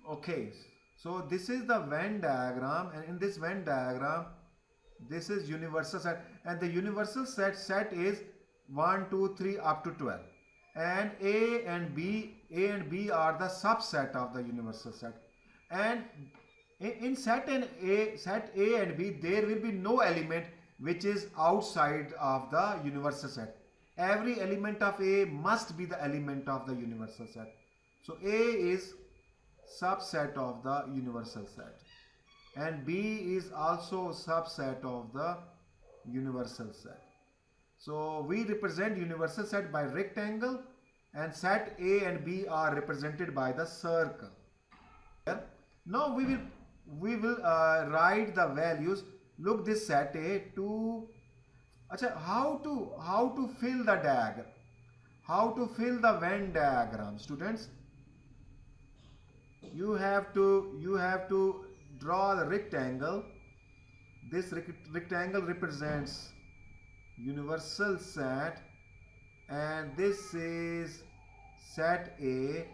Okay, so this is the Venn diagram, and in this Venn diagram, this is universal set, and the universal set is 1, 2, 3 up to 12, and A and B are the subset of the universal set, and in set A and B, there will be no element which is outside of the universal set. Every element of A must be the element of the universal set. So A is subset of the universal set, and B is also subset of the universal set. So we represent universal set by rectangle, and set A and B are represented by the circle. Now we will write the values. Look, this set A to Acha, how to fill the diagram? How to fill the Venn diagram, students? You have to draw the rectangle. This rectangle represents universal set, and this is set A,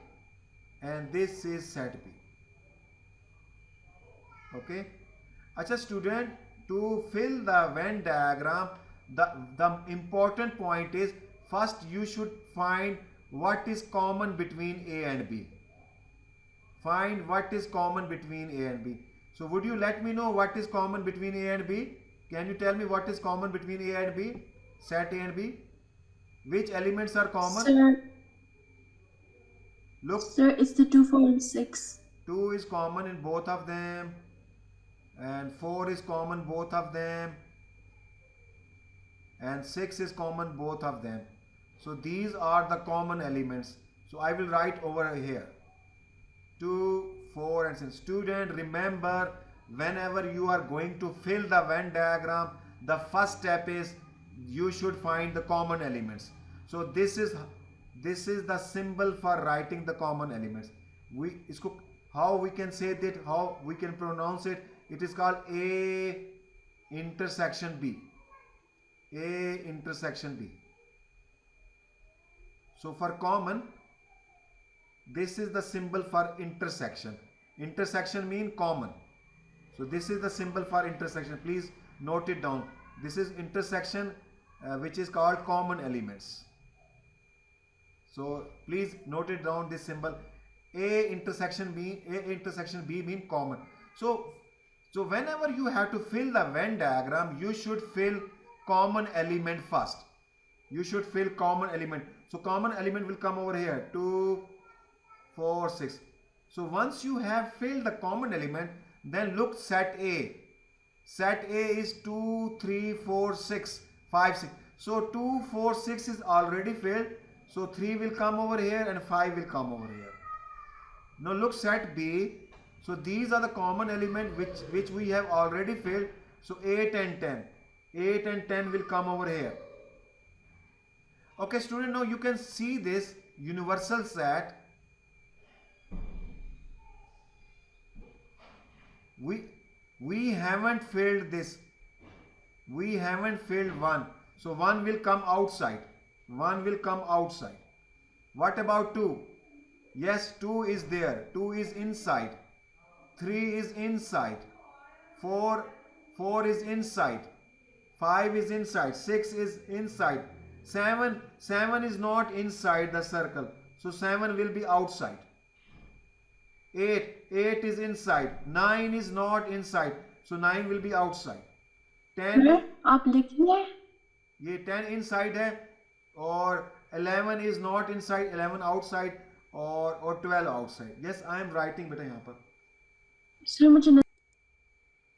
and this is set B. Okay. Acha, student, to fill the Venn diagram, the important point is, first you should find what is common between A and B. Find what is common between A and B. So would you let me know what is common between A and B? Can you tell me what is common between A and B? Set A and B. Which elements are common? Look. Sir, it's the 2, 4, and 6. 2 is common in both of them, and 4 is common both of them, and 6 is common both of them. So these are the common elements. So I will write over here 2, 4, and 6. Student, remember, whenever you are going to fill the Venn diagram, the first step is you should find the common elements. So this is the symbol for writing the common elements. How we can say that, how we can pronounce it? It is called A intersection B. A intersection B. So for common, this is the symbol for intersection. Intersection means common. So this is the symbol for intersection. Please note it down. This is intersection, which is called common elements. So please note it down, this symbol. A intersection B mean common. So whenever you have to fill the Venn diagram, you should fill common element first. You should fill common element. So common element will come over here, 2, 4, 6. So once you have filled the common element, then look, set A. Set A is 2, 3, 4, 6, 5, 6. So 2, 4, 6 is already filled. So 3 will come over here and 5 will come over here. Now look, set B. So these are the common element which we have already filled. So 8 and 10. 8 and 10 will come over here. Okay, student, now you can see this universal set. We haven't filled this. We haven't filled 1. So 1 will come outside. 1 will come outside. What about 2? Yes, 2 is there. 2 is inside. 3 is inside. 4 is inside. 5 is inside. 6 is inside. 7 is not inside the circle. So 7 will be outside. 8 is inside. 9 is not inside. So 9 will be outside. 10 आप लिखिए. ये 10 inside है, और 11 is not inside, 11 outside, or 12 outside. Yes, I am writing बेटा यहाँ पर. Sir, मुझे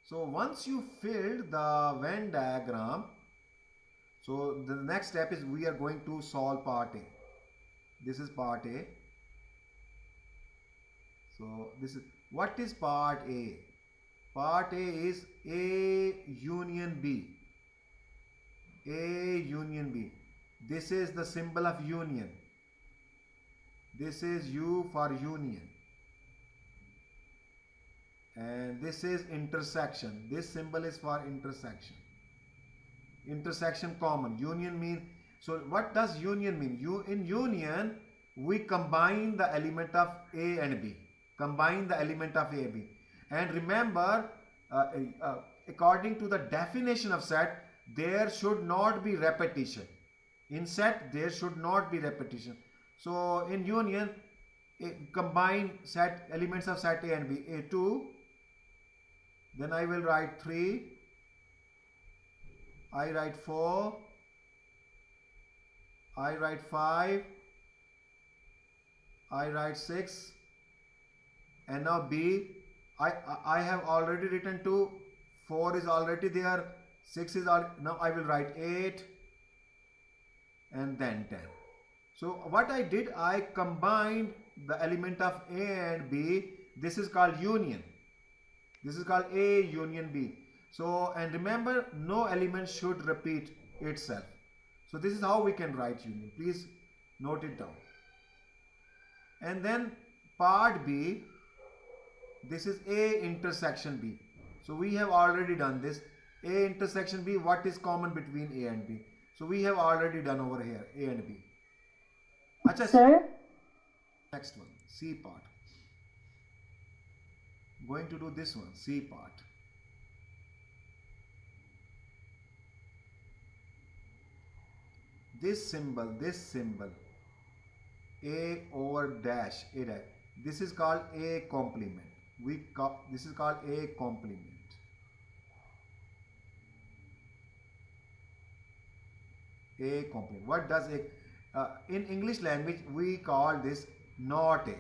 So once you filled the Venn diagram, so the next step is we are going to solve part A. This is part A. So this is, what is part A? Part A is A union B. A union B. This is the symbol of union. This is U for union. And this is intersection. This symbol is for intersection. Intersection common. Union means, so what does union mean? In union, we combine the element of A and B. combine the element of A, B. And remember, according to the definition of set, there should not be repetition. In set, there should not be repetition. So in union, combine set elements of set A and B. A2, then I will write 3, I write 4, I write 5, I write 6, and now B, I have already written 2, 4 is already there, 6 is already, now I will write 8 and then 10. So what I did, I combined the element of A and B. This is called union. This is called A union B. So, and remember, no element should repeat itself. So this is how we can write union. Please note it down. And then part B, this is A intersection B. So we have already done this. A intersection B, what is common between A and B? So we have already done over here, A and B. Achha, Sir? next one, C part. Going to do this one, C part. This symbol, A over dash, A dash, this is called A complement. This is called A complement. A complement. What does A? In English language, we call this not A.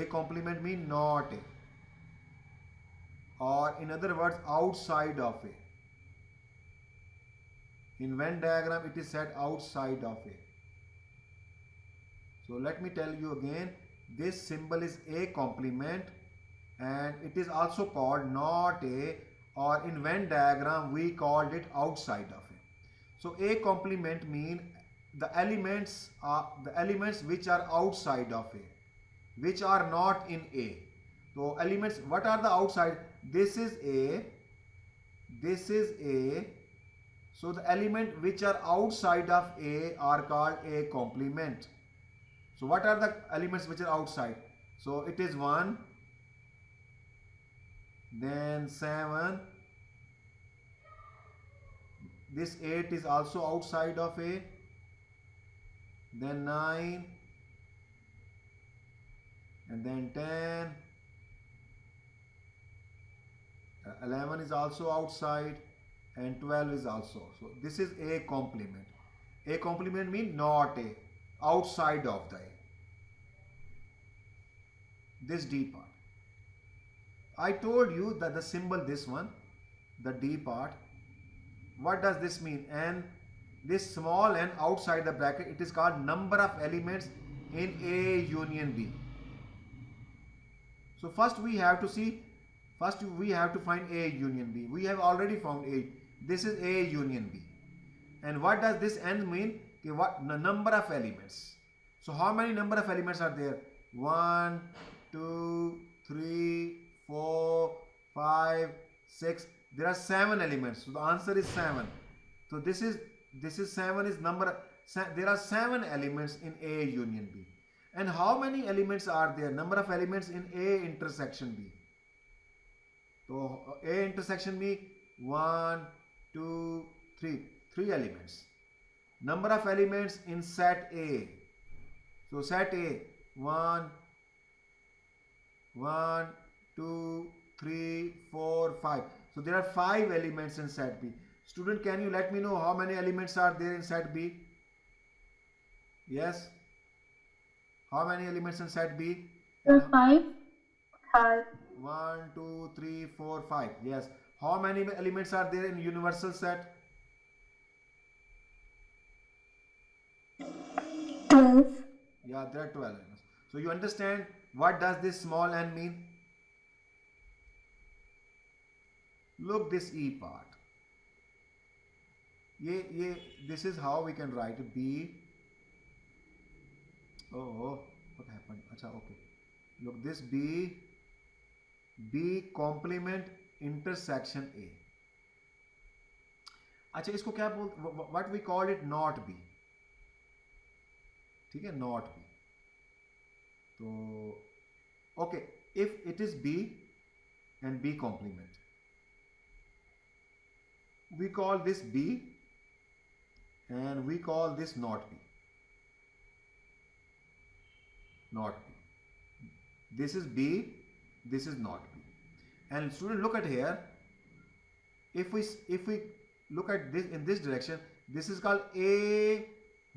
A complement means not A. Or in other words, outside of A. In Venn diagram, it is said outside of A. So let me tell you again, this symbol is A complement and it is also called not A, or in Venn diagram we called it outside of A. So A complement mean the elements which are outside of A, which are not in A. So elements, what are the outside? This is A, this is A. So the element which are outside of A are called A complement. So what are the elements which are outside? So it is 1, then 7, this 8 is also outside of A, then 9, and then 10, 11 is also outside, and 12 is also. So this is A complement. A complement means not A, outside of the A. This D part. I told you that the symbol, this one, the D part, what does this mean? And this small n outside the bracket, it is called number of elements in A union B. So first we have to find A union B. We have already found A. This is A union B. And what does this n mean? Okay, what number of elements? So how many number of elements are there? 1, 2, 3, 4, 5, 6. There are 7 elements. So the answer is 7. So this is 7 is number. There are 7 elements in A union B. And how many elements are there? Number of elements in A intersection B. So A intersection B, 1, 2, 3. 3 elements. Number of elements in set A. So set A, 1, 2, 3, 4, 5. So there are 5 elements in set B. Student, can you let me know how many elements are there in set B? Yes? How many elements in set B? 5. 1, 2, 3, 4, 5. Yes. How many elements are there in universal set? 12. Yeah, there are 12 elements. So you understand what does this small n mean? Look this E part. This is how we can write B. Oh, what happened? Acha, okay. Look this B complement intersection A. अच्छा इसको क्या बोल, what we call it not B. ठीक है, not B. तो okay, if it is B and B complement, we call this B and we call this not B. Not B. This is B, this is not B. And student, look at here. If we look at this in this direction, this is called A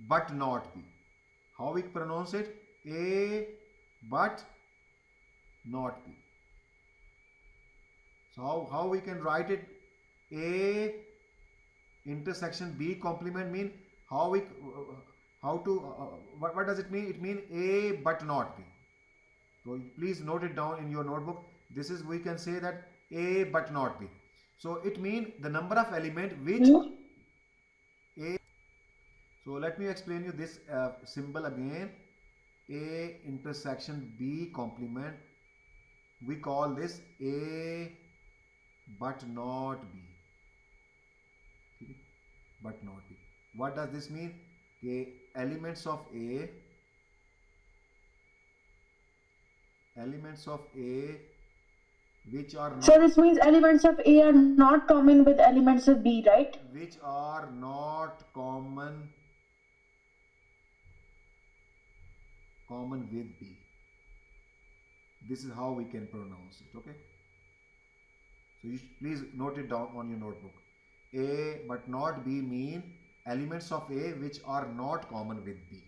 but not B. How we pronounce it? A but not B. So how we can write it? A intersection B complement mean what does it mean? It means A but not B. So please note it down in your notebook. This is, we can say that A but not B. So it means the number of element which A. So let me explain you this symbol again. A intersection B complement. We call this A but not B. But not B. What does this mean? Elements of A which are not, So this means elements of A are not common with elements of B, right? which are not common with B. This is how we can pronounce it. Okay, so you please note it down on your notebook. A but not B mean elements of A which are not common with B.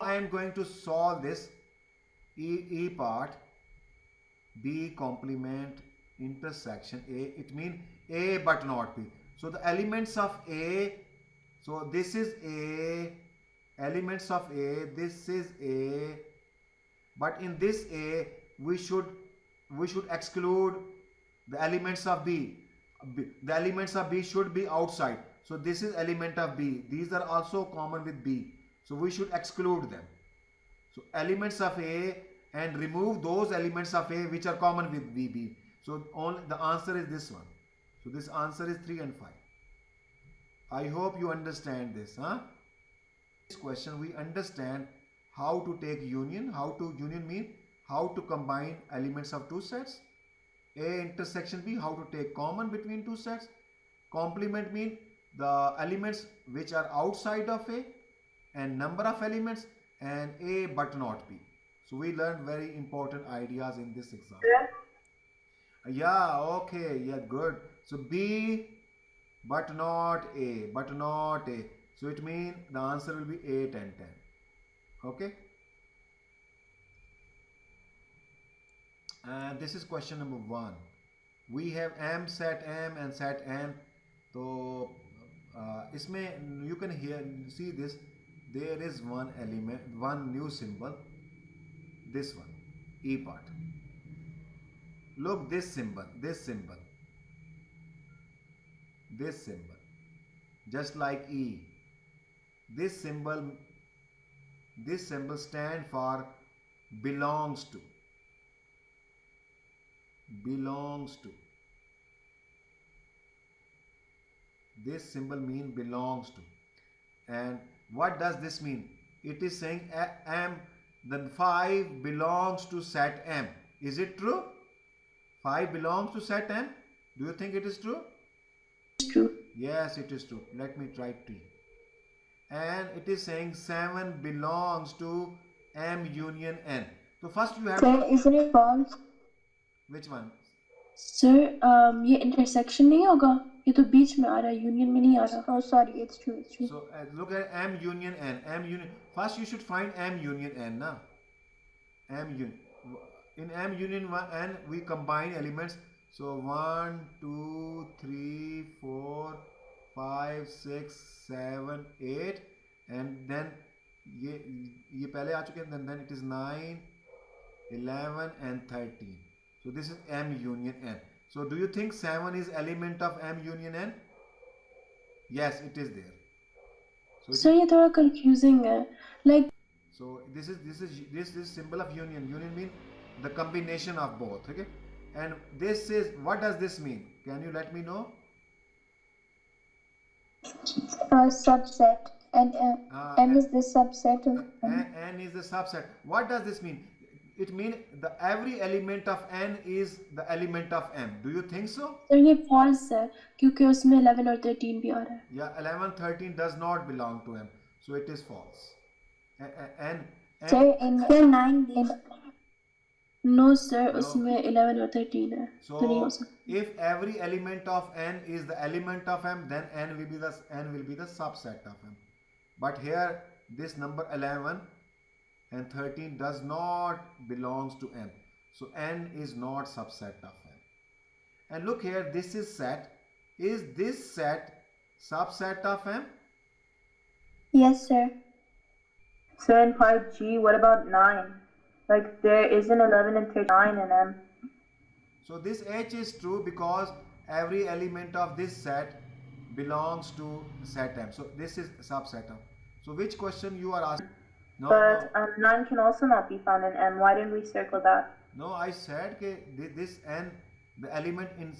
I am going to solve this E part, B complement intersection A. It means A but not B. So the elements of A, so this is A, elements of A, this is A, but in this A we should exclude the elements of B. The elements of B should be outside. So this is element of B. These are also common with B. So we should exclude them. So elements of A and remove those elements of A which are common with B. So the answer is this one. So this answer is 3 and 5. I hope you understand this. This question we understand how to take union. Union mean how to combine elements of two sets. A intersection B, how to take common between two sets. Complement mean the elements which are outside of A and number of elements, and A but not B. So we learned very important ideas in this exam. Yeah, okay, yeah, good. So B but not A, So it means the answer will be 8 and 10. Okay. And this is question number 1. We have M set M and set N. So इसमें you can see this. There is one element, one new symbol. This one, E part. Look, this symbol, just like E. This symbol stand for belongs to. This symbol means belongs to. And what does this mean? It is saying M, then 5 belongs to set M. Is it true? 5 belongs to set M. Do you think it is true? It's true. Yes, it is true. Let me try T. And it is saying 7 belongs to M union N. So first you have Sir, isn't it false? Which one? Sir, ये intersection नहीं होगा, ये तो बीच में आ रहा है, union में नहीं आ रहा. Oh, sorry, it's true. So look at M union N. First you should find M union N now. In M union N we combine elements. So 1, 2, 3, 4, 5, 6, 7, 8, and then ये पहले आ चुके हैं. Then it is 9, 11 and 13. So this is M union N. So do you think 7 is element of M union N? Yes, it is there. So ये थोड़ा confusing है. Like. So this is symbol of union. Union means the combination of both. Okay. And this is, what does this mean? Can you let me know? Subset, and M is the subset of N is the subset. What does this mean? it means the every element of n is the element of m. Do you think so? Sir ये false है क्योंकि उसमें 11 और 13 भी आ रहा है. Yeah, 11, 13 does not belong to m, so it is false. And Sir, in 9 no sir, No. उसमें 11 और 13 है. तो नहीं हो so सकता. if every element of n is the element of m, then n will be the subset of m. But here this number 11 and 13 does not belongs to m, so n is not subset of m. And look here, this is set. Is this set subset of m? Yes sir. So in part G, what about 9? Like there isn't 11 and 39 in M. So this H is true because every element of this set belongs to set M. So this is subset M. So which question you are asking? No, But 9 can also not be found in M. Why didn't we circle that? no, I said that this N, the element in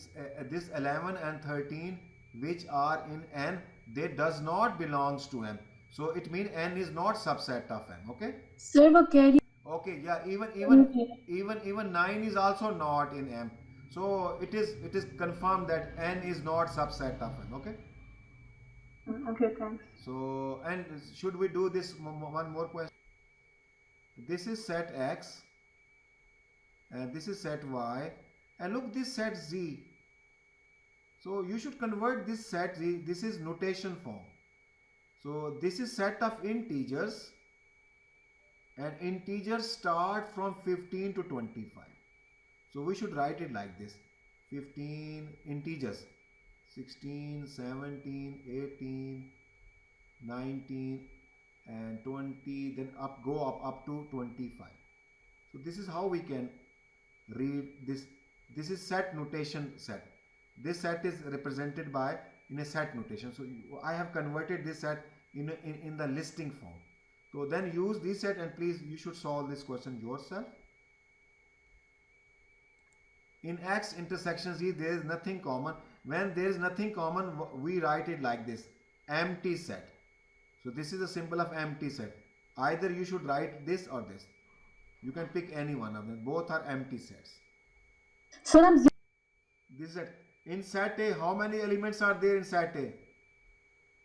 this 11 and 13 which are in N, they does not belongs to M. So it means N is not subset of M. Okay? Sir वो कह रही Okay, yeah, Okay. even 9 is also not in M. So it is confirmed that N is not subset of M. Okay. Okay, thanks. So, and should we do this one more question? This is set X and this is set Y, and look this set Z. So you should convert this set Z. This is notation form. So this is set of integers, and integers start from 15 to 25. So we should write it like this: 15 integers, 16, 17, 18, 19 and 20, then go up to 25. So this is how we can read this. This is set notation set. This set is represented by in a set notation. So I have converted this set in the listing form. So then use this set, and please you should solve this question yourself. In X intersection Z there is nothing common. When there is nothing common, we write it like this: empty set. So this is a symbol of empty set. Either you should write this or this. You can pick any one of them. Both are empty sets. Sir I'm This is it. In set A, how many elements are there in set A?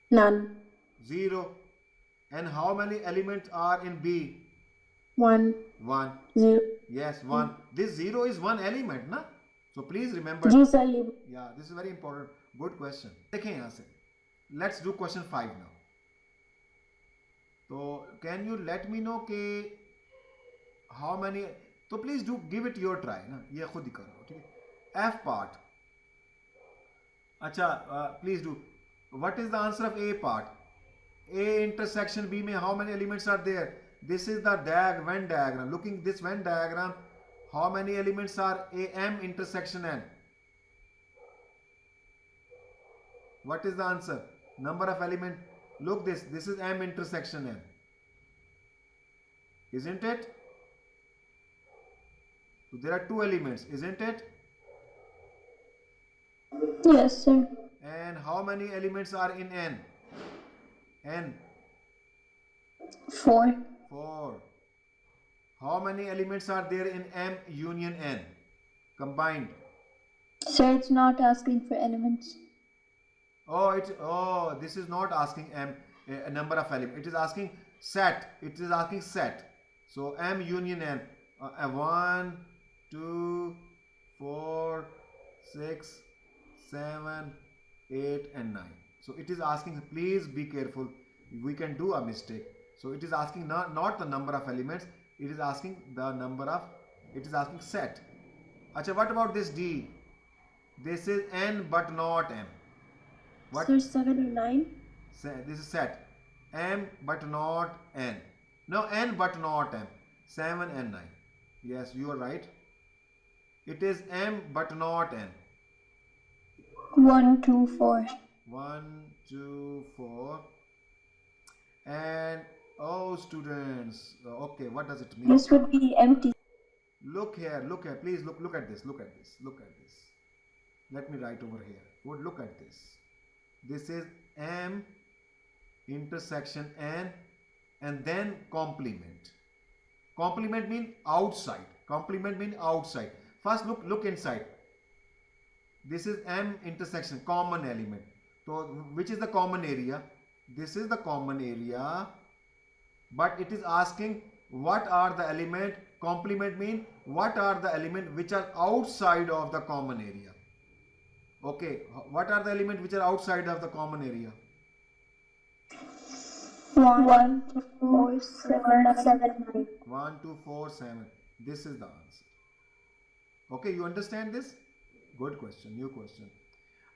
none. 0. And how many elements are in B? 1 1. 0. Yes, 1. This 0 is one element, na? So please remember. जी sir ये Yeah, this is very important. Good question. देखें यहाँ से. Let's do question 5 now. So can you let me know कि how many? तो please do give it your try ना. ये खुद ही करो, ठीक है? F part. अच्छा, please do. What is the answer of A part? A intersection B में how many elements are there? This is the Venn diagram. Looking this Venn diagram, how many elements are AM intersection N? What is the answer? Number of element. Look this. This is M intersection N. Isn't it? So there are two elements, isn't it? Yes sir. And how many elements are in N? N. 4. 4. How many elements are there in M union N combined? Sir it's not asking for elements. Oh, this is not asking M a number of elements. It is asking set. It is asking set. So M union N. 1, 2, 4, 6, 7, 8 and 9. So it is asking, please be careful. We can do a mistake. So it is asking not the number of elements. It is asking the number of. It is asking set. Acha, what about this D? This is N but not M. What? Sir 7 or 9. This is set. M but not N. No, N but not M. 7 and 9. Yes, you are right. It is M but not N. 1 2 4. 1, 2, 4. And oh, students. Okay, what does it mean? This would be empty. Look here. Please look at this. Look at this. Let me write over here. Look at this. This is M intersection N and then complement. Complement mean outside. Complement mean outside. First look inside. This is M intersection, common element. So which is the common area? This is the common area, but it is asking what are the element. Complement mean what are the element which are outside of the common area. Okay, what are the elements which are outside of the common area? 1, 2, 4, 7, 9. 1, 2, 4, 7. This is the answer. Okay, you understand this? Good question, new question.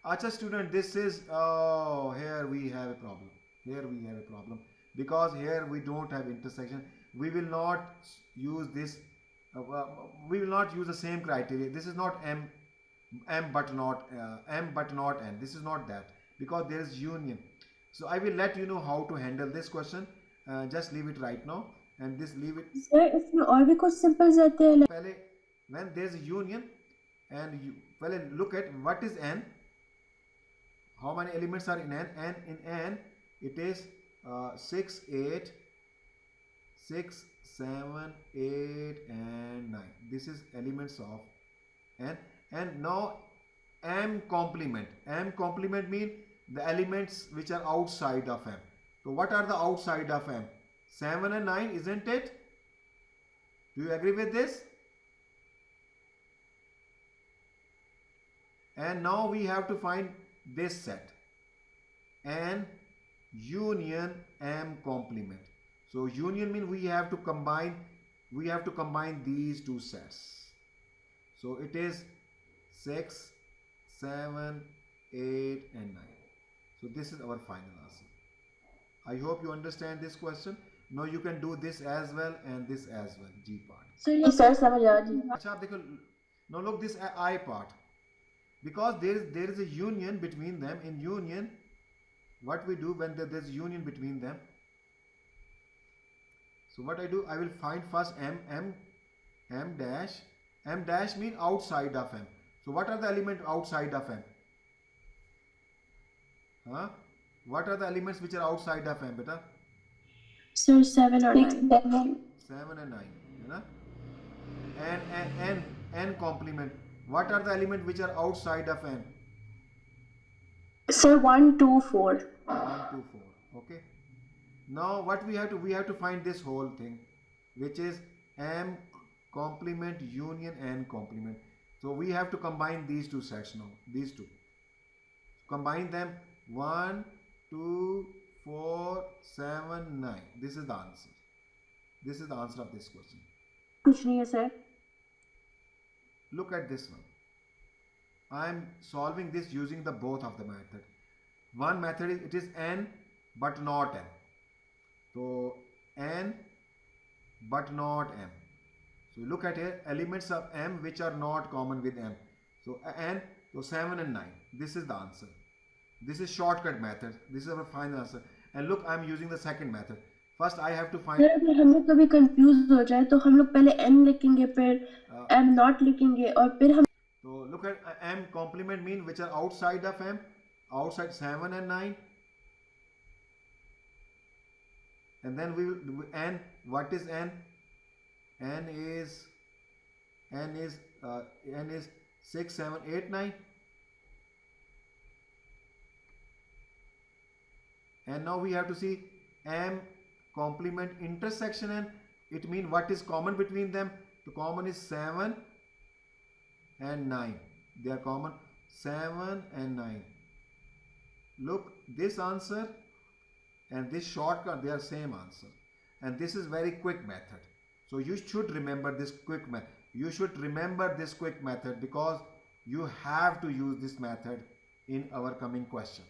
Acha student, this is, here we have a problem. Here we have a problem. Because here we don't have intersection. We will not use this, we will not use the same criteria. This is not M but not N. This is not that. Because there is union. So I will let you know how to handle this question. Just leave it right now. And this leave it. Sir, इसमें और भी कुछ symbols आते हैं. पहले when there is a union and you पहले look at what is N. How many elements are in N? And in N it is 6, 8, 6, 7, 8 and 9. This is elements of N. And now M complement. M complement mean the elements which are outside of M. So what are the outside of M? 7 and 9, isn't it? Do you agree with this? And now we have to find this set. N union M complement. So union means we have to combine these two sets. So it is 6, 7, 8 and 9. So this is our final answer. I hope you understand this question. Now you can do this as well and this as well, G part. Sir, समझ आ रही है. अच्छा आप देखो, now look this I part. Because there is a union between them. In union, what we do when there is union between them? So what I do, I will find first M dash. M dash mean outside of M. So what are the elements outside of M? Huh? What are the elements which are outside of M, beta? Sir, 7 or 9. 7 and 9. है ना? And N complement. What are the elements which are outside of N? Sir, 1, 2, 4. 1, 2, 4. Okay. Now what we have to find this whole thing, which is M complement union N complement. So we have to combine these two sets now. These two. Combine them. 1, 2, 4, 7, 9. This is the answer. This is the answer of this question. कुछ नहीं है sir. Look at this one. I am solving this using the both of the method. One method is it is N but not M. So N but not M. So look at here, elements of M which are not common with M. So N, so 7 and 9. This is the answer. This is shortcut method. This is our final answer. And look, I am using the second method. First I have to find. Sir अगर हम लोग कभी confuse हो जाए तो हम लोग पहले n लिखेंगे फिर m not लिखेंगे और फिर हम. So look at M complement mean which are outside of M, outside 7 and 9. And then we will N. What is N? N is 6, 7, 8, 9. And now we have to see M complement intersection N. It means what is common between them. The common is 7 and 9. They are common 7 and 9. Look, this answer and this shortcut, they are same answer. And this is very quick method. So you should remember this quick method. You should remember this quick method because you have to use this method in our coming question.